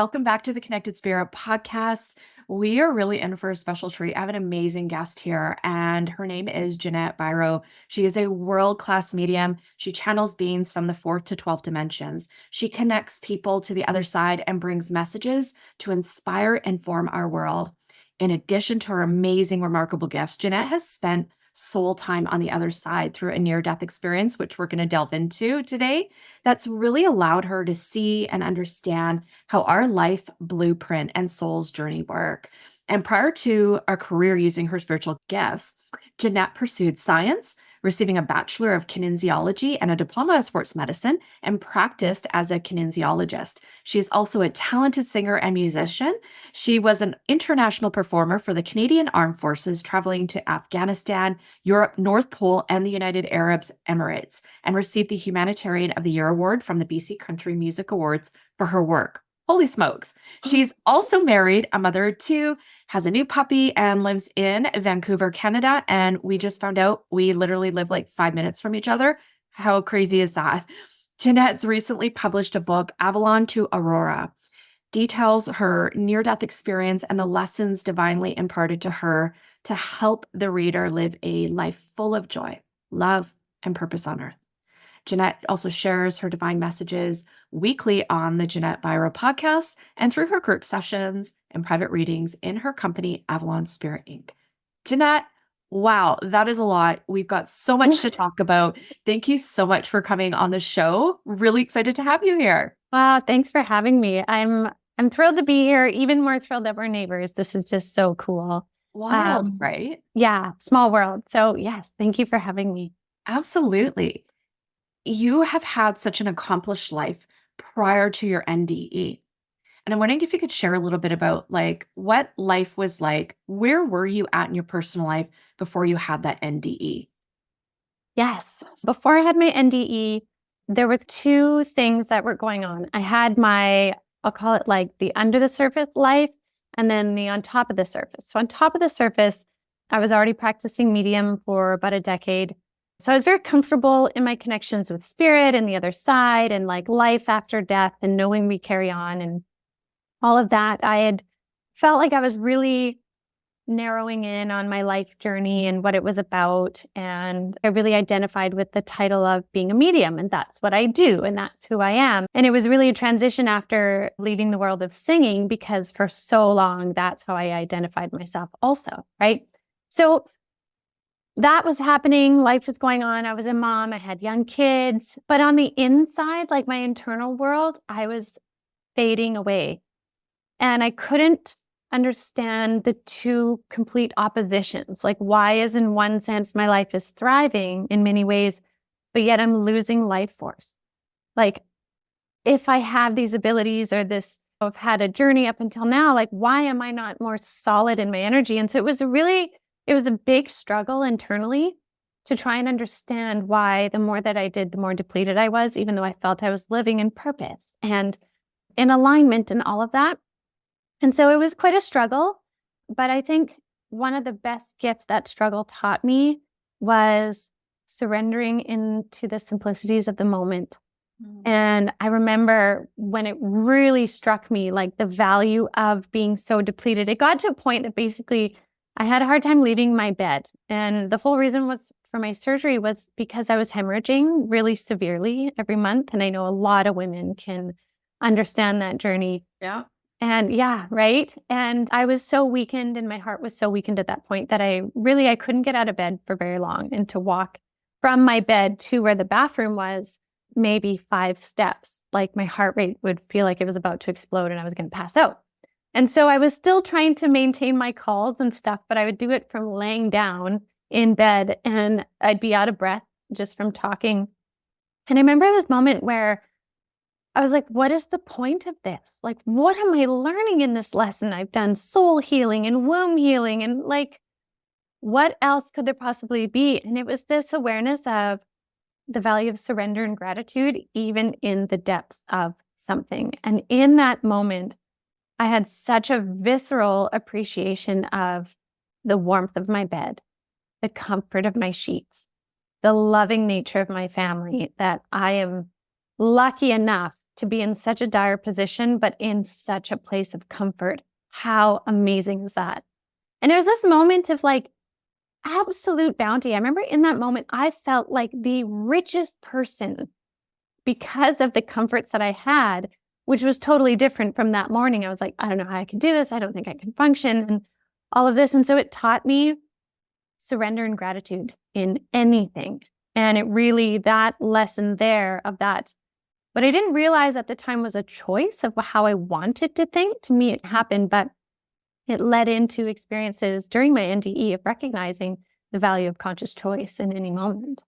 Welcome back to the Connected Spirit podcast. We are really in for a special treat. I have an amazing guest here, and her name is Ginnette Biro. She is a world-class medium. She channels beings from the fourth to 12th dimensions. She connects people to the other side and brings messages to inspire and form our world. In addition to her amazing, remarkable gifts, Ginnette has spent soul time on the other side through a near-death experience, which we're going to delve into today. That's really allowed her to see and understand how our life blueprint and soul's journey work. And prior to a career using her spiritual gifts, Ginnette pursued science, receiving a Bachelor of Kinesiology and a Diploma of Sports Medicine, and practiced as a kinesiologist. She is also a talented singer and musician. She was an international performer for the Canadian Armed Forces, traveling to Afghanistan, Europe, North Pole, and the United Arab Emirates, and received the Humanitarian of the Year Award from the BC Country Music Awards for her work. Holy smokes. She's also married, a mother of two, has a new puppy, and lives in Vancouver, Canada. And we just found out we literally live like 5 minutes from each other. How crazy is that? Ginnette's recently published a book, Avalon to Aurora, details her near-death experience and the lessons divinely imparted to her to help the reader live a life full of joy, love, and purpose on earth. Ginnette also shares her divine messages weekly on the Ginnette Biro podcast and through her group sessions and private readings in her company, Avalon Spirit Inc. Ginnette, wow, that is a lot. We've got so much to talk about. Thank you so much for coming on the show. Really excited to have you here. Wow, thanks for having me. I'm thrilled to be here, even more thrilled that we're neighbors. This is just so cool. Wild, right? Yeah, small world. So yes, thank you for having me. Absolutely. You have had such an accomplished life prior to your NDE. And I'm wondering if you could share a little bit about like what life was like. Where were you at in your personal life before you had that NDE? Yes. Before I had my NDE, there were two things that were going on. I had my, I'll call it like the under the surface life, and then the on top of the surface. So on top of the surface, I was already practicing medium for about a decade. So I was very comfortable in my connections with spirit and the other side and like life after death and knowing we carry on and all of that. I had felt like I was really narrowing in on my life journey and what it was about. And I really identified with the title of being a medium. And that's what I do. And that's who I am. And it was really a transition after leaving the world of singing, because for so long, that's how I identified myself also, right? So that was happening. Life was going on. I was a mom. I had young kids. But on the inside, like my internal world, I was fading away. And I couldn't understand the two complete oppositions. Like, why is in one sense my life is thriving in many ways, but yet I'm losing life force? Like, if I have these abilities or this, I've had a journey up until now, like, why am I not more solid in my energy? And so it was a big struggle internally to try and understand why the more that I did, the more depleted I was, even though I felt I was living in purpose and in alignment and all of that. And so it was quite a struggle. But I think one of the best gifts that struggle taught me was surrendering into the simplicities of the moment. And I remember when it really struck me, like the value of being so depleted. It got to a point that basically I had a hard time leaving my bed. And the full reason was for my surgery was because I was hemorrhaging really severely every month. And I know a lot of women can understand that journey. Yeah. And yeah, right. And I was so weakened and my heart was so weakened at that point that I couldn't get out of bed for very long. And to walk from my bed to where the bathroom was, maybe 5 steps, like my heart rate would feel like it was about to explode and I was going to pass out. And so I was still trying to maintain my calls and stuff, but I would do it from laying down in bed and I'd be out of breath just from talking. And I remember this moment where I was like, what is the point of this? Like, what am I learning in this lesson? I've done soul healing and womb healing and like, what else could there possibly be? And it was this awareness of the value of surrender and gratitude, even in the depths of something. And in that moment, I had such a visceral appreciation of the warmth of my bed, the comfort of my sheets, the loving nature of my family, that I am lucky enough to be in such a dire position, but in such a place of comfort. How amazing is that? And it was this moment of like absolute bounty. I remember in that moment, I felt like the richest person because of the comforts that I had, which was totally different from that morning. I was like, I don't know how I can do this. I don't think I can function and all of this. And so it taught me surrender and gratitude in anything. And it really, that lesson there of that, what I didn't realize at the time was a choice of how I wanted to think. To me, it happened, but it led into experiences during my NDE of recognizing the value of conscious choice in any moment.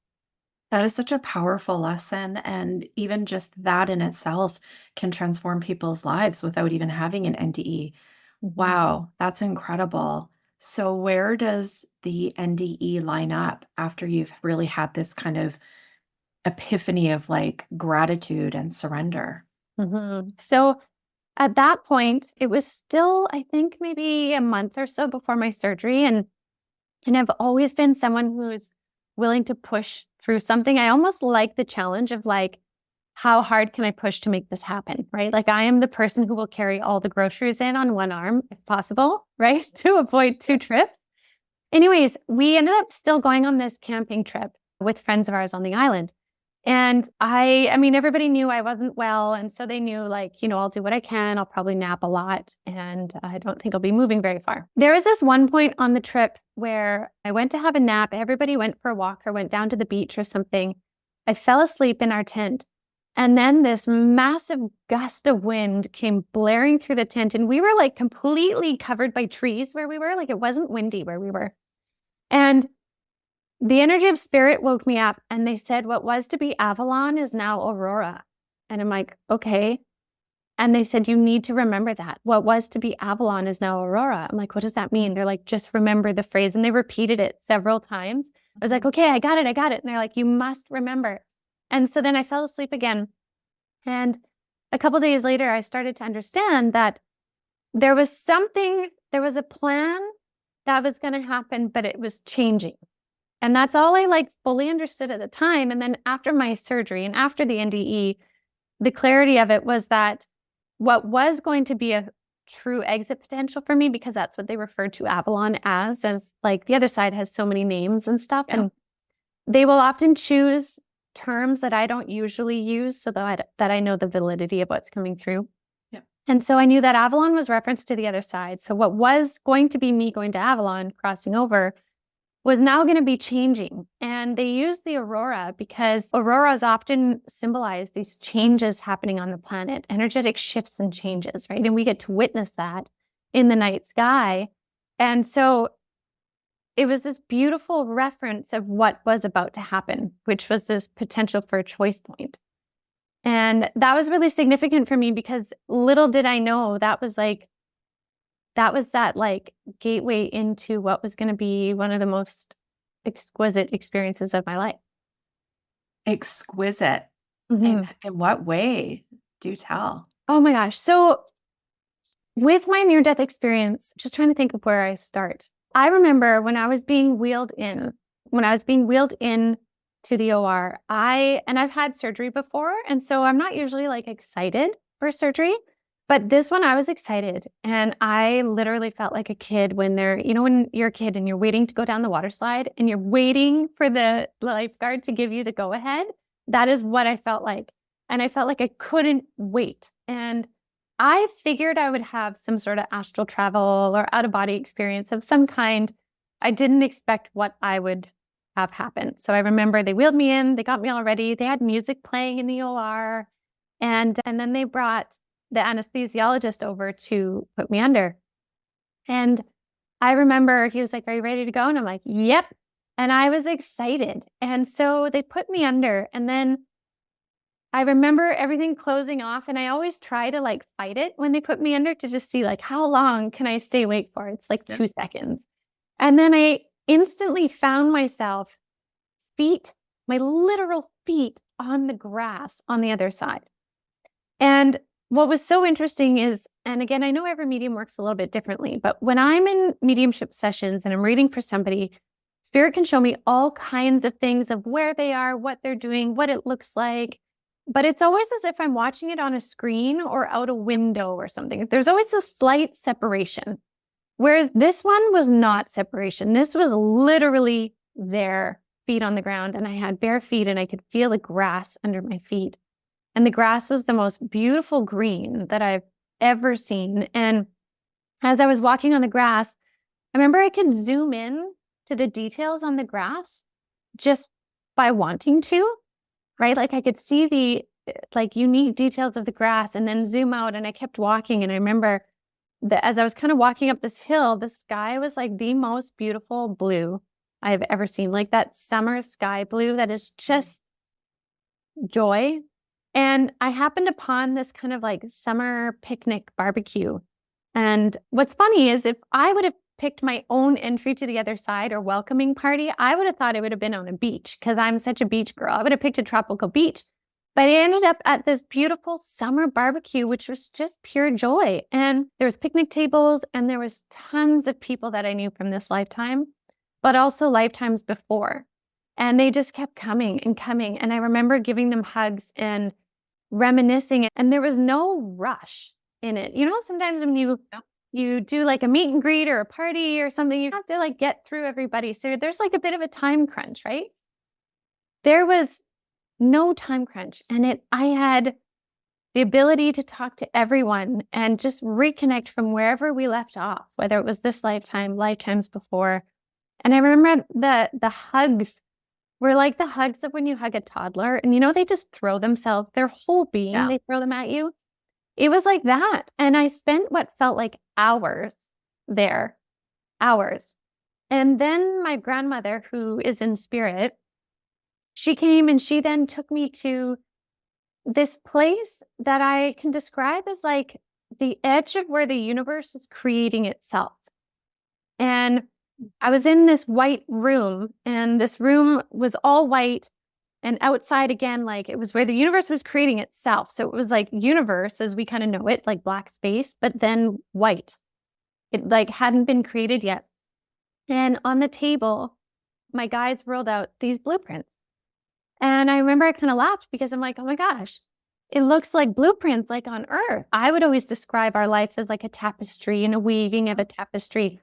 That is such a powerful lesson. And even just that in itself can transform people's lives without even having an NDE. Wow, that's incredible. So, where does the NDE line up after you've really had this kind of epiphany of like gratitude and surrender? So at that point, it was still, I think, maybe a month or so before my surgery. And I've always been someone who's willing to push through something. I almost like the challenge of like, how hard can I push to make this happen, right? Like I am the person who will carry all the groceries in on one arm, if possible, right? To avoid 2 trips. Anyways, we ended up still going on this camping trip with friends of ours on the island. And I mean, everybody knew I wasn't well. And so they knew like, I'll do what I can. I'll probably nap a lot. And I don't think I'll be moving very far. There was this one point on the trip where I went to have a nap. Everybody went for a walk or went down to the beach or something. I fell asleep in our tent. And then this massive gust of wind came blaring through the tent. And we were like completely covered by trees where we were. Like it wasn't windy where we were. And the energy of spirit woke me up and they said, what was to be Avalon is now Aurora. And I'm like, okay. And they said, you need to remember that. What was to be Avalon is now Aurora. I'm like, what does that mean? They're like, just remember the phrase. And they repeated it several times. I was like, okay, I got it. And they're like, you must remember. And so then I fell asleep again. And a couple of days later, I started to understand that there was a plan that was going to happen, but it was changing. And that's all I like fully understood at the time. And then after my surgery and after the NDE, the clarity of it was that what was going to be a true exit potential for me, because that's what they referred to Avalon as like the other side has so many names and stuff. Yeah. And they will often choose terms that I don't usually use so that I know the validity of what's coming through. Yeah. And so I knew that Avalon was referenced to the other side. So what was going to be me going to Avalon, crossing over, was now going to be changing. And they use the Aurora because auroras often symbolize these changes happening on the planet, energetic shifts and changes, right? And we get to witness that in the night sky. And so it was this beautiful reference of what was about to happen, which was this potential for a choice point. And that was really significant for me because little did I know that was that like gateway into what was going to be one of the most exquisite experiences of my life. Exquisite. In what way? Do tell. Oh my gosh. So with my near-death experience, just trying to think of where I start. I remember when I was being wheeled in to the OR, I've had surgery before. And so I'm not usually like excited for surgery. But this one, I was excited. And I literally felt like a kid when when you're a kid and you're waiting to go down the water slide and you're waiting for the lifeguard to give you the go ahead. That is what I felt like. And I felt like I couldn't wait. And I figured I would have some sort of astral travel or out of body experience of some kind. I didn't expect what I would have happen. So I remember they wheeled me in, they got me all ready. They had music playing in the OR. And then they brought the anesthesiologist over to put me under. And I remember he was like, are you ready to go? And I'm like, yep. And I was excited. And so they put me under. And then I remember everything closing off. And I always try to like fight it when they put me under to just see like, how long can I stay awake for? It's like 2 seconds. And then I instantly found myself my literal feet on the grass on the other side. And what was so interesting is, and again, I know every medium works a little bit differently, but when I'm in mediumship sessions and I'm reading for somebody, spirit can show me all kinds of things of where they are, what they're doing, what it looks like. but it's always as if I'm watching it on a screen or out a window or something. There's always a slight separation. Whereas this one was not separation. This was literally there, feet on the ground, and I had bare feet and I could feel the grass under my feet. And the grass was the most beautiful green that I've ever seen. And as I was walking on the grass, I remember I could zoom in to the details on the grass just by wanting to, right? Like I could see the unique details of the grass and then zoom out, and I kept walking. And I remember that as I was kind of walking up this hill, the sky was like the most beautiful blue I've ever seen, like that summer sky blue that is just joy. And I happened upon this kind of like summer picnic barbecue. And what's funny is if I would have picked my own entry to the other side or welcoming party, I would have thought it would have been on a beach because I'm such a beach girl. I would have picked a tropical beach. But I ended up at this beautiful summer barbecue, which was just pure joy. And there was picnic tables and there was tons of people that I knew from this lifetime, but also lifetimes before. And they just kept coming and coming. And I remember giving them hugs and reminiscing, and there was no rush in it. You know, sometimes when you do like a meet and greet or a party or something, you have to like get through everybody. So there's like a bit of a time crunch, right? There was no time crunch. And I had the ability to talk to everyone and just reconnect from wherever we left off, whether it was this lifetime, lifetimes before. And I remember the hugs were like the hugs of when you hug a toddler and, you know, they just throw themselves, their whole being, they throw them at you. It was like that. And I spent what felt like hours there, hours. And then my grandmother, who is in spirit, she came and she then took me to this place that I can describe as like the edge of where the universe is creating itself. And I was in this white room, and this room was all white, and outside again, like it was where the universe was creating itself. So it was like universe as we kind of know it, like black space, but then white. It like hadn't been created yet. And on the table, my guides rolled out these blueprints. And I remember I kind of laughed because I'm like, oh my gosh, it looks like blueprints like on Earth. I would always describe our life as like a tapestry and a weaving of a tapestry.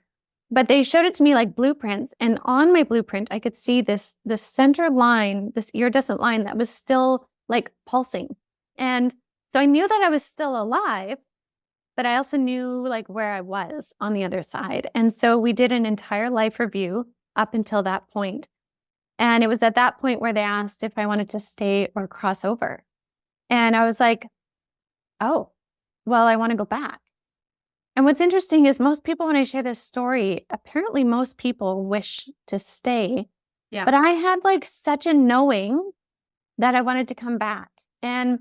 But they showed it to me like blueprints. And on my blueprint, I could see this center line, this iridescent line that was still like pulsing. And so I knew that I was still alive, but I also knew like where I was on the other side. And so we did an entire life review up until that point. And it was at that point where they asked if I wanted to stay or cross over. And I was like, oh, well, I want to go back. And what's interesting is most people, when I share this story, apparently most people wish to stay. Yeah. But I had like such a knowing that I wanted to come back. And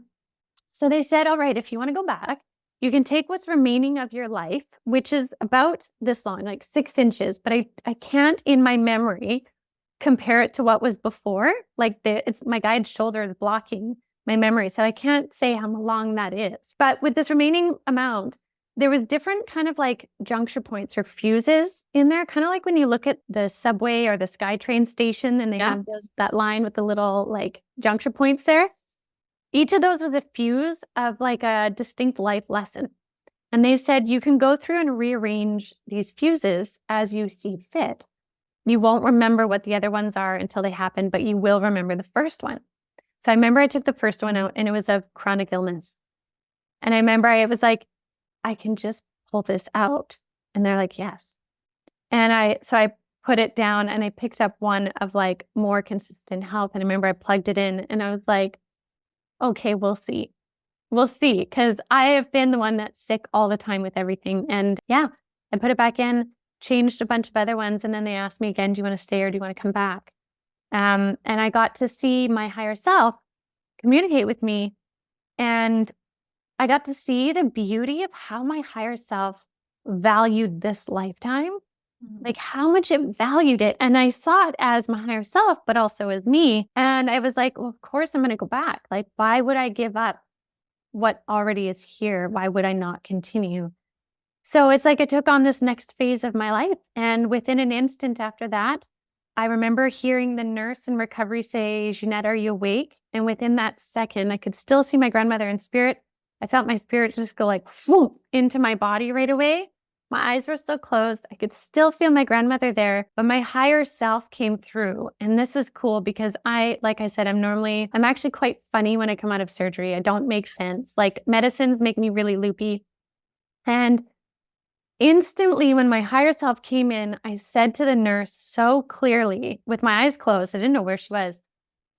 so they said, all right, if you want to go back, you can take what's remaining of your life, which is about this long, like 6 inches. But I can't in my memory compare it to what was before. Like it's my guide's shoulder is blocking my memory. So I can't say how long that is. But with this remaining amount, there was different kind of like juncture points or fuses in there, kind of like when you look at the subway or the SkyTrain station and they have that line with the little like juncture points there. Each of those was a fuse of like a distinct life lesson. And they said you can go through and rearrange these fuses as you see fit. You won't remember what the other ones are until they happen, but you will remember the first one. So I remember I took the first one out and it was of chronic illness. And I remember I was like, I can just pull this out. And they're like, yes. And I put it down and I picked up one of like more consistent health. And I remember I plugged it in and I was like, okay, we'll see. We'll see. Cause I have been the one that's sick all the time with everything. And yeah, I put it back in, changed a bunch of other ones. And then they asked me again, do you want to stay or do you want to come back? And I got to see my higher self communicate with me. And I got to see the beauty of how my higher self valued this lifetime, like how much it valued it. And I saw it as my higher self, but also as me. And I was like, well, of course I'm going to go back. Like, why would I give up what already is here? Why would I not continue? So it's like I took on this next phase of my life. And within an instant after that, I remember hearing the nurse in recovery say, "Ginette, are you awake?" And within that second, I could still see my grandmother in spirit. I felt my spirit just go like whoop, into my body right away. My eyes were still closed. I could still feel my grandmother there, but my higher self came through. And this is cool because like I said, I'm actually quite funny when I come out of surgery. I don't make sense. Like medicines make me really loopy. And instantly, when my higher self came in, I said to the nurse so clearly, with my eyes closed, I didn't know where she was.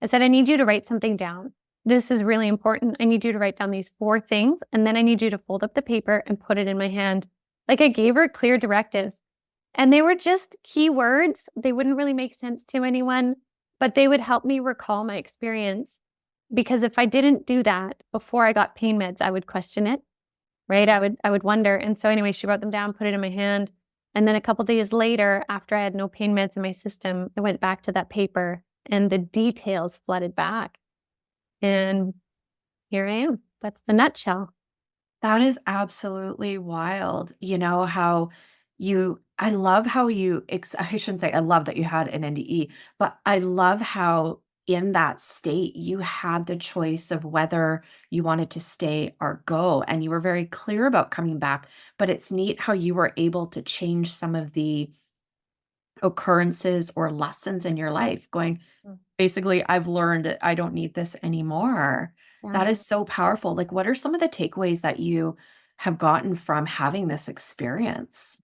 I said, "I need you to write something down. This is really important. I need you to write down these 4 things, and then I need you to fold up the paper and put it in my hand." Like I gave her clear directives. And they were just key words. They wouldn't really make sense to anyone, but they would help me recall my experience. Because if I didn't do that before I got pain meds, I would question it. Right? I would wonder. And so anyway, she wrote them down, put it in my hand. And then a couple days later, after I had no pain meds in my system, I went back to that paper and the details flooded back. And here I am. That's the nutshell. That is absolutely wild. You know, how I love how I shouldn't say I love that you had an NDE, but I love how in that state you had the choice of whether you wanted to stay or go. And you were very clear about coming back. But it's neat how you were able to change some of the occurrences or lessons in your life, going, Mm. basically, I've learned that I don't need this anymore. Yeah. That is so powerful. Like, what are some of the takeaways that you have gotten from having this experience?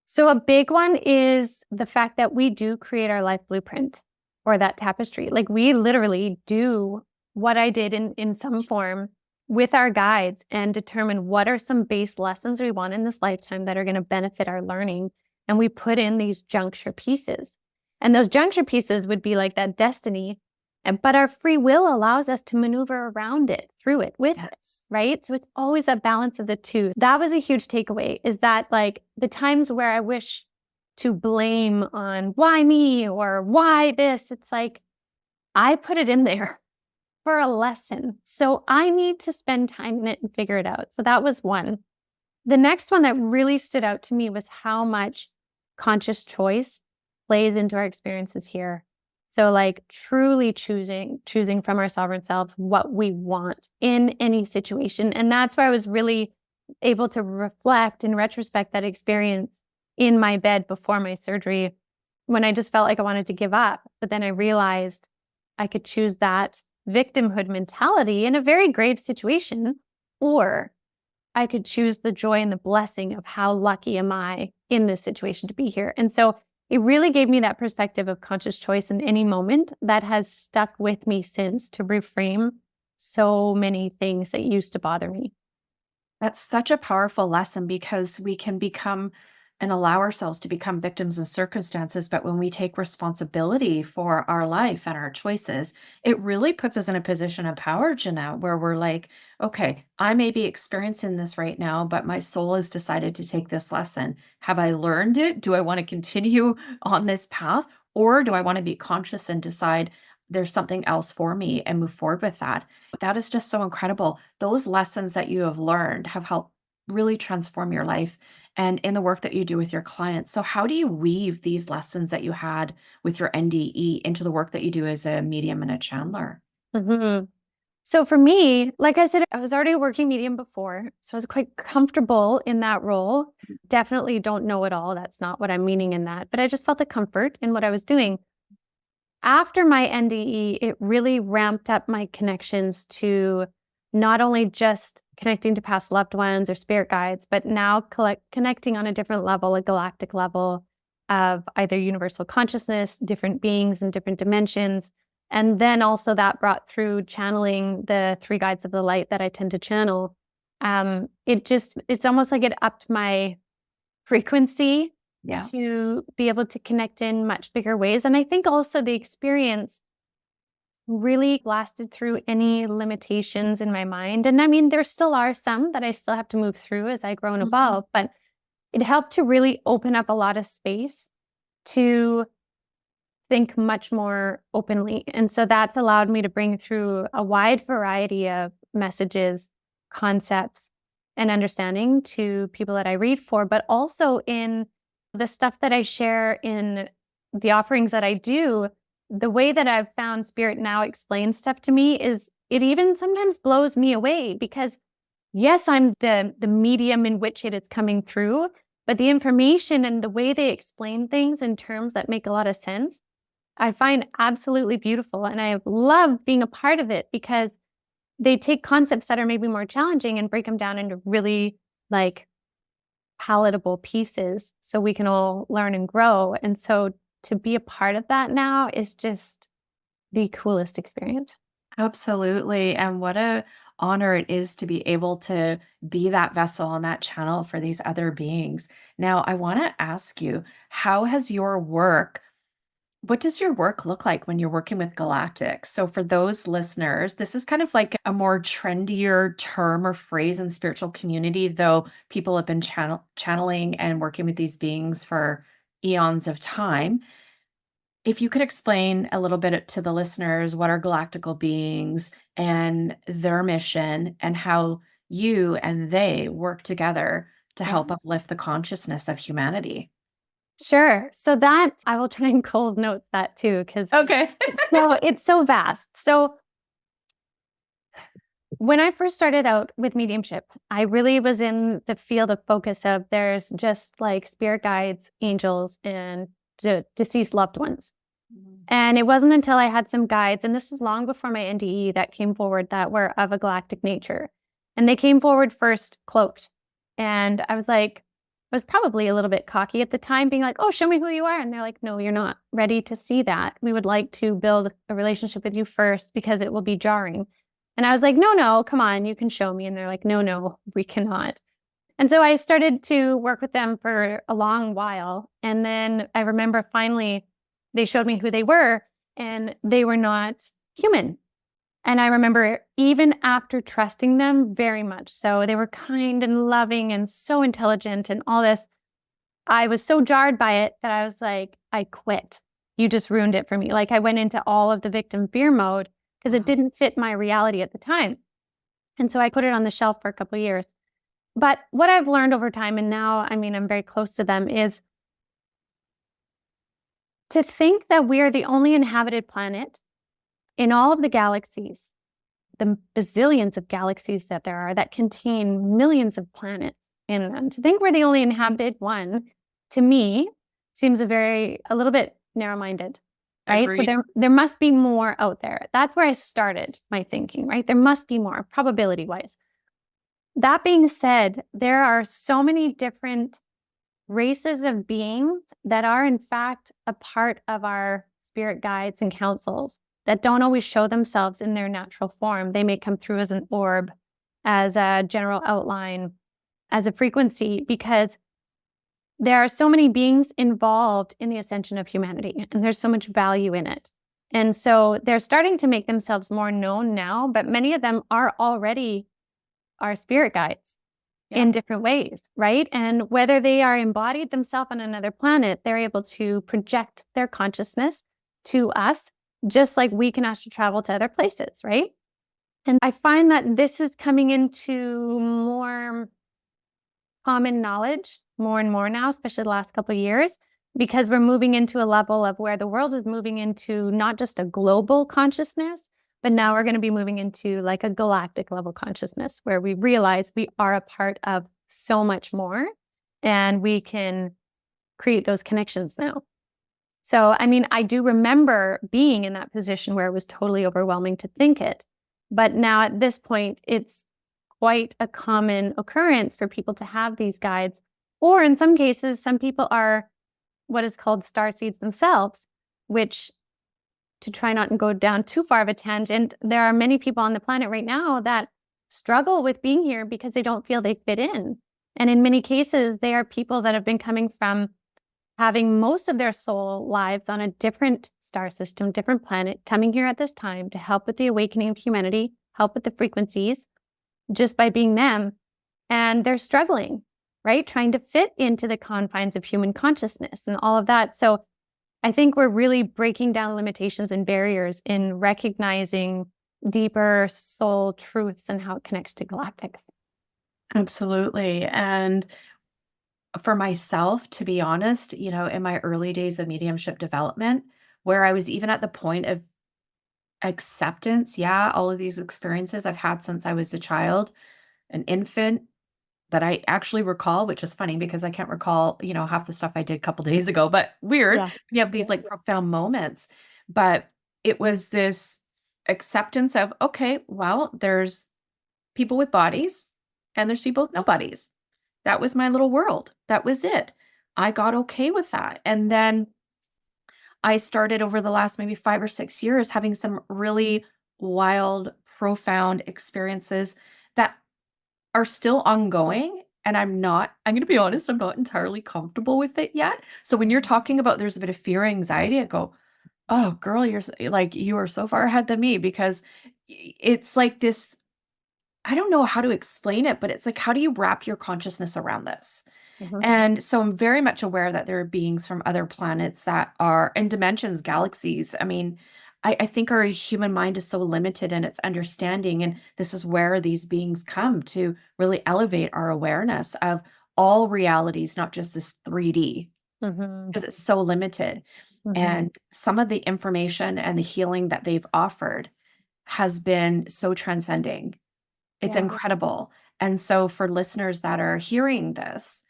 So a big one is the fact that we do create our life blueprint or that tapestry. Like we literally do what I did in some form with our guides and determine what are some base lessons we want in this lifetime that are going to benefit our learning. And we put in these juncture pieces. And those juncture pieces would be like that destiny. But our free will allows us to maneuver around it, through it, with it, Yes. right? So it's always a balance of the two. That was a huge takeaway, is that like the times where I wish to blame on why me or why this, it's like I put it in there for a lesson. So I need to spend time in it and figure it out. So that was one. The next one that really stood out to me was how much conscious choice plays into our experiences here. So like truly choosing from our sovereign selves what we want in any situation. And that's where I was really able to reflect in retrospect that experience in my bed before my surgery when I just felt like I wanted to give up. But then I realized I could choose that victimhood mentality in a very grave situation, or I could choose the joy and the blessing of how lucky am I in this situation to be here. And so it really gave me that perspective of conscious choice in any moment that has stuck with me since to reframe so many things that used to bother me. That's such a powerful lesson because we can become and allow ourselves to become victims of circumstances. But when we take responsibility for our life and our choices, it really puts us in a position of power, Jeanette, where we're like, okay, I may be experiencing this right now, but my soul has decided to take this lesson. Have I learned it? Do I want to continue on this path? Or do I want to be conscious and decide there's something else for me and move forward with that? That is just so incredible. Those lessons that you have learned have helped really transform your life and in the work that you do with your clients. So, how do you weave these lessons that you had with your NDE into the work that you do as a medium and a channeler? Mhm. So for me, like I said, I was already a working medium before, so I was quite comfortable in that role. Definitely don't know it all. That's not what I'm meaning in that, but I just felt the comfort in what I was doing. After my NDE, it really ramped up my connections to not only just connecting to past loved ones or spirit guides, but now connecting on a different level, a galactic level of either universal consciousness, different beings in different dimensions. And then also that brought through channeling the 3 guides of the light that I tend to channel. It's almost like it upped my frequency Yeah. to be able to connect in much bigger ways. And I think also the experience really blasted through any limitations in my mind. And I mean, there still are some that I still have to move through as I grow and Mhm. evolve, but it helped to really open up a lot of space to think much more openly. And so that's allowed me to bring through a wide variety of messages, concepts, and understanding to people that I read for, but also in the stuff that I share in the offerings that I do, the way that I've found Spirit now explains stuff to me is it even sometimes blows me away because yes, I'm the medium in which it is coming through, but the information and the way they explain things in terms that make a lot of sense, I find absolutely beautiful. And I love being a part of it because they take concepts that are maybe more challenging and break them down into really like palatable pieces so we can all learn and grow. And so to be a part of that now is just the coolest experience. Absolutely. And what a honor it is to be able to be that vessel and that channel for these other beings. Now, I want to ask you, how has your work what does your work look like when you're working with galactics? So for those listeners, this is kind of like a more trendier term or phrase in spiritual community, though people have been channeling and working with these beings for eons of time. If you could explain a little bit to the listeners what are galactical beings and their mission and how you and they work together to Yeah. help uplift the consciousness of humanity. Sure. So that I will try and cold note that too, because Okay. it's so vast. So when I first started out with mediumship, I really was in the field of focus of there's just like spirit guides, angels, and deceased loved ones. And it wasn't until I had some guides, and this was long before my NDE, that came forward that were of a galactic nature. And they came forward first cloaked. And I was like, I was probably a little bit cocky at the time, being like, oh, show me who you are. And they're like, no, you're not ready to see that. We would like to build a relationship with you first because it will be jarring. And I was like, no, come on, you can show me. And they're like, no, we cannot. And so I started to work with them for a long while. And then I remember finally they showed me who they were, and they were not human. And I remember even after trusting them very much, so they were kind and loving and so intelligent and all this, I was so jarred by it that I was like, I quit. You just ruined it for me. Like I went into all of the victim fear mode because it didn't fit my reality at the time. And so I put it on the shelf for a couple of years. But what I've learned over time, and now, I mean, I'm very close to them, is to think that we are the only inhabited planet in all of the galaxies, the bazillions of galaxies that there are that contain millions of planets in them. To think we're the only inhabited one, to me, seems a little bit narrow-minded, right? Agreed. So there must be more out there. That's where I started my thinking, right? There must be more, probability-wise. That being said, there are so many different races of beings that are in fact a part of our spirit guides and councils that don't always show themselves in their natural form. They may come through as an orb, as a general outline, as a frequency, because there are so many beings involved in the ascension of humanity, and there's so much value in it. And so they're starting to make themselves more known now, but many of them are already our spirit guides. Yeah. In different ways, right? And whether they are embodied themselves on another planet, they're able to project their consciousness to us, just like we can astral travel to other places, right? And I find that this is coming into more common knowledge more and more now, especially the last couple of years, because we're moving into a level of where the world is moving into not just a global consciousness, but now we're going to be moving into like a galactic level consciousness where we realize we are a part of so much more and we can create those connections now. So, I mean, I do remember being in that position where it was totally overwhelming to think it. But now at this point, it's quite a common occurrence for people to have these guides. Or in some cases, some people are what is called starseeds themselves, which, to try not and go down too far of a tangent, there are many people on the planet right now that struggle with being here because they don't feel they fit in. And in many cases, they are people that have been coming from having most of their soul lives on a different star system, different planet, coming here at this time to help with the awakening of humanity, help with the frequencies, just by being them. And they're struggling, right? Trying to fit into the confines of human consciousness and all of that. So I think we're really breaking down limitations and barriers in recognizing deeper soul truths and how it connects to galactics. Absolutely. And For myself, to be honest, in my early days of mediumship development, where I was even at the point of acceptance, yeah, all of these experiences I've had since I was a child, an infant, that I actually recall, which is funny because I can't recall, half the stuff I did a couple days ago, but weird. Yeah. You have these like profound moments. But it was this acceptance of, okay, well, there's people with bodies and there's people with no bodies. That was my little world. That was it. I got okay with that. And then I started over the last maybe 5 or 6 years having some really wild, profound experiences that are still ongoing, and I'm gonna be honest, I'm not entirely comfortable with it yet. So when you're talking about there's a bit of fear, anxiety, I go, "Oh, girl, you are so far ahead than me," because it's like this. I don't know how to explain it, but it's like, how do you wrap your consciousness around this? Mhm. And so I'm very much aware that there are beings from other planets that are in dimensions, galaxies. I mean, I think our human mind is so limited in its understanding. And this is where these beings come to really elevate our awareness of all realities, not just this 3D, Mhm. because it's so limited. Mhm. And some of the information and the healing that they've offered has been so transcending. It's Yeah. incredible. And so for listeners that are hearing this,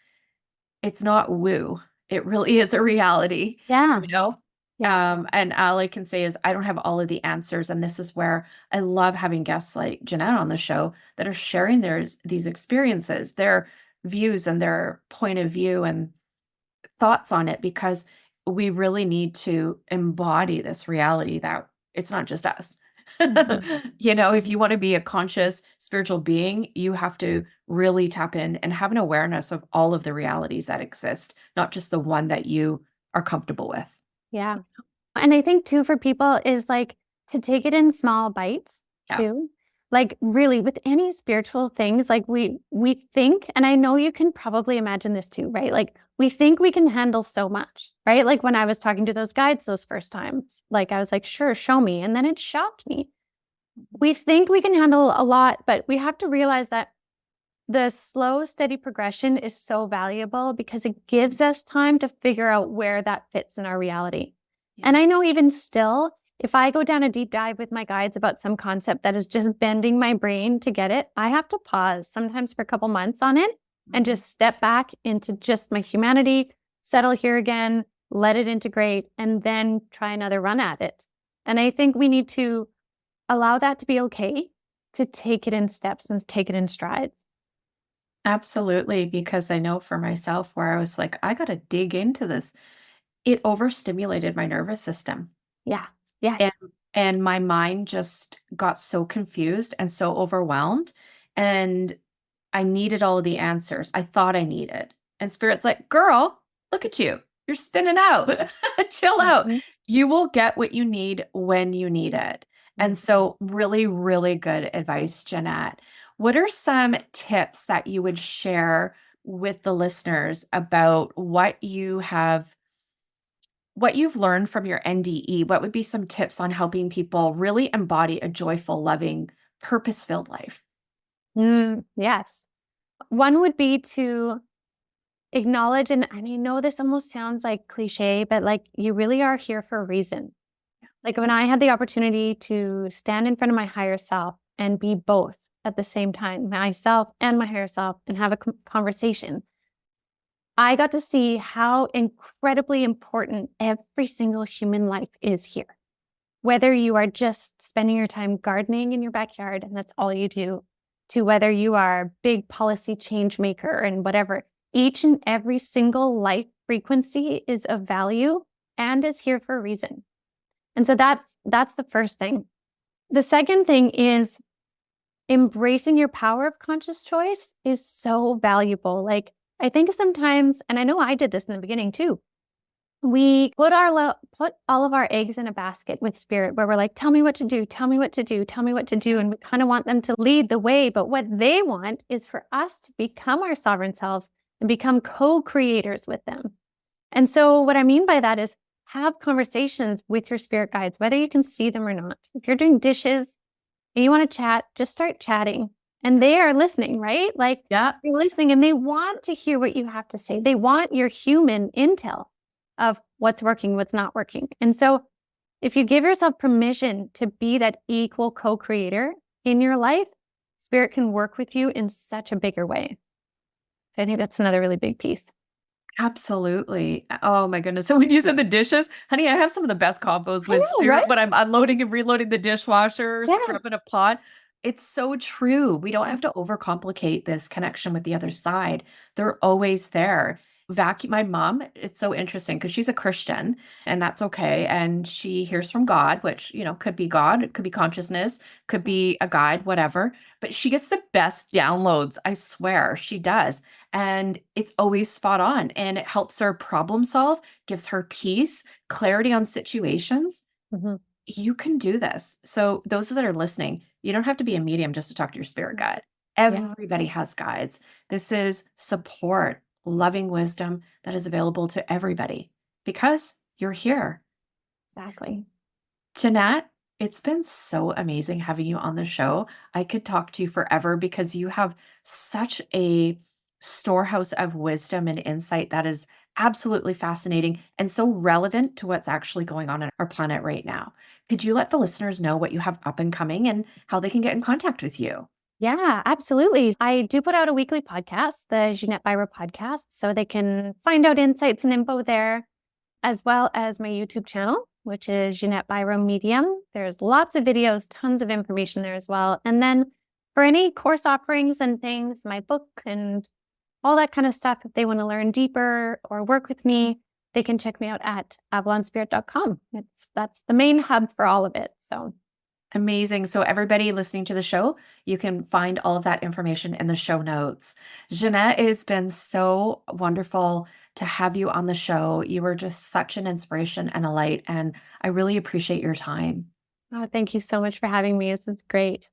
it's not woo. It really is a reality, Yeah. you know? Yeah. And all I can say is I don't have all of the answers, and this is where I love having guests like Ginnette on the show that are sharing these experiences, their views and their point of view and thoughts on it, because we really need to embody this reality that it's not just us. Mhm. If you want to be a conscious spiritual being, you have to really tap in and have an awareness of all of the realities that exist, not just the one that you are comfortable with. Yeah. And I think too for people is like to take it in small bites Yeah. too. Like really with any spiritual things, like we think, and I know you can probably imagine this too, right? Like we think we can handle so much, right? Like when I was talking to those guides those first times, like I was like, sure, show me. And then it shocked me. We think we can handle a lot, but we have to realize that the slow, steady progression is so valuable because it gives us time to figure out where that fits in our reality. And Yeah. I know even still, if I go down a deep dive with my guides about some concept that is just bending my brain to get it, I have to pause sometimes for a couple months on it and Mhm. just step back into just my humanity, settle here again, let it integrate, and then try another run at it. And I think we need to allow that to be okay, to take it in steps and take it in strides. Absolutely. Because I know for myself where I was like, I got to dig into this. It overstimulated my nervous system. Yeah. Yeah. And and my mind just got so confused and so overwhelmed, and I needed all of the answers. I thought I needed. And spirit's like, "Girl, look at you. You're spinning out. Chill out. Mhm. You will get what you need when you need it." And Mhm. so really, really good advice, Jeanette. What are some tips that you would share with the listeners about what you've learned from your NDE? What would be some tips on helping people really embody a joyful, loving, purpose-filled life? Yes. One would be to acknowledge, and I know this almost sounds like cliche, but like you really are here for a reason. Like when I had the opportunity to stand in front of my higher self and be both at the same time, myself and my higher self, and have a conversation, I got to see how incredibly important every single human life is here. Whether you are just spending your time gardening in your backyard and that's all you do, to whether you are a big policy change maker and whatever, each and every single life frequency is of value and is here for a reason. And so that's the first thing. The second thing is embracing your power of conscious choice is so valuable. Like I think sometimes, and I know I did this in the beginning too, we put all of our eggs in a basket with spirit where we're like, tell me what to do, tell me what to do, tell me what to do. And we kind of want them to lead the way. But what they want is for us to become our sovereign selves and become co-creators with them. And so what I mean by that is have conversations with your spirit guides, whether you can see them or not. If you're doing dishes and you want to chat, just start chatting. and they are listening, right? Like Yeah. they're listening and they want to hear what you have to say. They want your human intel of what's working, what's not working. And so if you give yourself permission to be that equal co-creator in your life, spirit can work with you in such a bigger way. So I think that's another really big piece. Absolutely. Oh my goodness. So when you said the dishes, honey, I have some of the best combos I with know, right? spirit when I'm unloading and reloading the dishwasher, Yeah. scrubbing a pot. It's so true. We don't have to overcomplicate this connection with the other side. They're always there. Vacuum my mom, it's so interesting because she's a Christian and that's okay. And she hears from God, which, could be God, it could be consciousness, could be a guide, whatever. But she gets the best downloads. I swear she does. And it's always spot on and it helps her problem solve, gives her peace, clarity on situations. Mhm. You can do this. So, those that are listening, you don't have to be a medium just to talk to your spirit guide. Yeah, Everybody has guides. This is support, loving wisdom that is available to everybody because you're here. exactly. Jeanette, it's been so amazing having you on the show. I could talk to you forever because you have such a storehouse of wisdom and insight that is absolutely fascinating and so relevant to what's actually going on our planet right now. Could you let the listeners know what you have up and coming and how they can get in contact with you? Yeah, absolutely. I do put out a weekly podcast, the Ginnette Biro podcast, so they can find out insights and info there, as well as my YouTube channel, which is Ginnette Biro Medium. There's lots of videos, tons of information there as well. And then for any course offerings and things, my book and all that kind of stuff, if they want to learn deeper or work with me, they can check me out at avalonspirit.com. That's the main hub for all of it. So Amazing. So, everybody listening to the show, you can find all of that information in the show notes. Jeanette, it's been so wonderful to have you on the show. You were just such an inspiration and a light, and I really appreciate your time. thank you so much for having me. This is great.